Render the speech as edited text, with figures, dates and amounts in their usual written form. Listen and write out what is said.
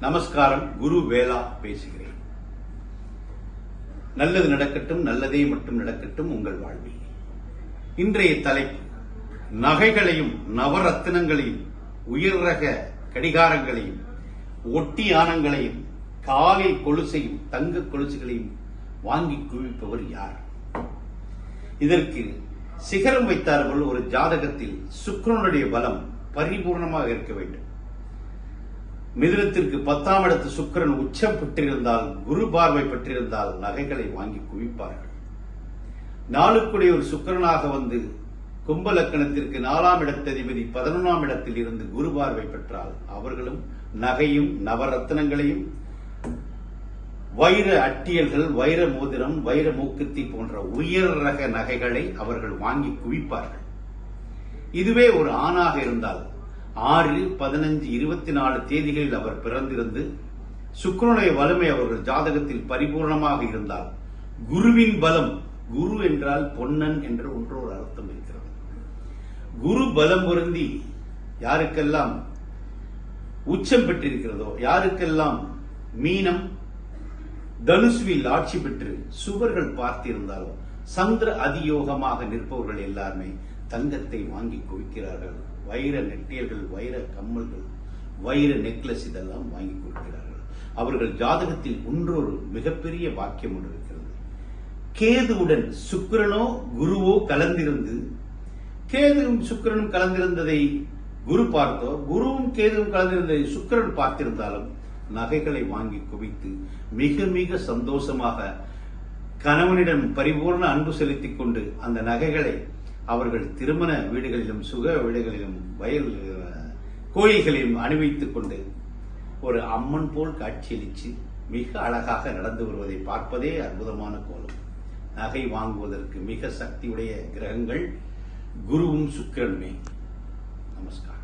நமஸ்காரம். குரு வேலா பேசுகிறேன். நல்லது நடக்கட்டும், நல்லதே மட்டும் நடக்கட்டும் உங்கள் வாழ்வில். இன்றைய தலைப்பு நகைகளையும் நவரத்தினங்களையும் உயர் ரக கடிகாரங்களையும் ஒட்டி ஆனங்களையும் காலில் கொலுசையும் தங்க கொலுசுகளையும் வாங்கி குவிப்பவர் யார்? இதற்கு சிகரம் வைத்தார்கள். ஒரு ஜாதகத்தில் சுக்கிரனுடைய பலம் பரிபூர்ணமாக இருக்க வேண்டும். மிதுனத்திற்கு 10ஆம் இடத்து சுக்கிரன் உச்சம் பெற்றிருந்தால், குரு பார்வை பெற்றிருந்தால் நகைகளை வாங்கி குவிப்பார்கள். நாளுக்குடைய ஒரு சுக்கிரனாக வந்து கும்ப லக்கணத்திற்கு 4ஆம் இடத்ததிபதி 11ஆம் இடத்தில் இருந்து குரு பார்வை பெற்றால் அவர்களும் நகையும் நவரத்னங்களையும் வைர அட்டியல்கள், வைர மோதிரம், வைர மூக்குத்தி போன்ற உயர் ரக நகைகளை அவர்கள் வாங்கி குவிப்பார்கள். இதுவே ஒரு ஆணாக இருந்தால் 6, 15, 24 தேதிகளில் அவர் பிறந்திருந்து சுக்கிரனுடைய வலிமை அவர்கள் ஜாதகத்தில் பரிபூர்ணமாக இருந்தால், குருவின் பலம், குரு என்றால் பொன்னன் என்ற ஒன்றொரு அர்த்தம் இருக்கிறது. குரு பலம் பொருந்தி யாருக்கெல்லாம் உச்சம் பெற்றிருக்கிறதோ, யாருக்கெல்லாம் மீனம் தனுசுவில் ஆட்சி பெற்று சுவர்கள் பார்த்திருந்தாலோ, சந்திர அதியோகமாக நிற்பவர்கள் எல்லாருமே தங்கத்தை வாங்கி குவிக்கிறார்கள். வைர நெட்டியல்கள், வைர கம்மல்கள், வைர நெக்லஸ் இதெல்லாம் வாங்கி கொடுக்கிறார்கள். அவர்கள் ஜாதகத்தில் ஒன்றொரு மிகப்பெரிய வாக்கியம் ஒன்று இருக்கிறது. கேதுவுடன் சுக்கிரனோ குருவோ கலந்திருந்து, கேதுவும் சுக்கிரனும் கலந்திருந்ததை குரு பார்த்தோ, குருவும் கேதுவும் கலந்திருந்ததை சுக்கிரன் பார்த்திருந்தாலும் நகைகளை வாங்கி குவித்து மிக மிக சந்தோஷமாக கணவனிடம் பரிபூர்ண அன்பு செலுத்திக் கொண்டு அந்த நகைகளை அவர்கள் திருமண வீடுகளிலும் சுக வீடுகளிலும் வயல் கோயில்களிலும் அணிவித்துக் கொண்டு ஒரு அம்மன் போல் காட்சியளித்து மிக அழகாக நடந்து வருவதை பார்ப்பதே அற்புதமான கோலம். நகை வாங்குவதற்கு மிக சக்தியுடைய கிரகங்கள் குருவும் சுக்கிரனுமே. நமஸ்காரம்.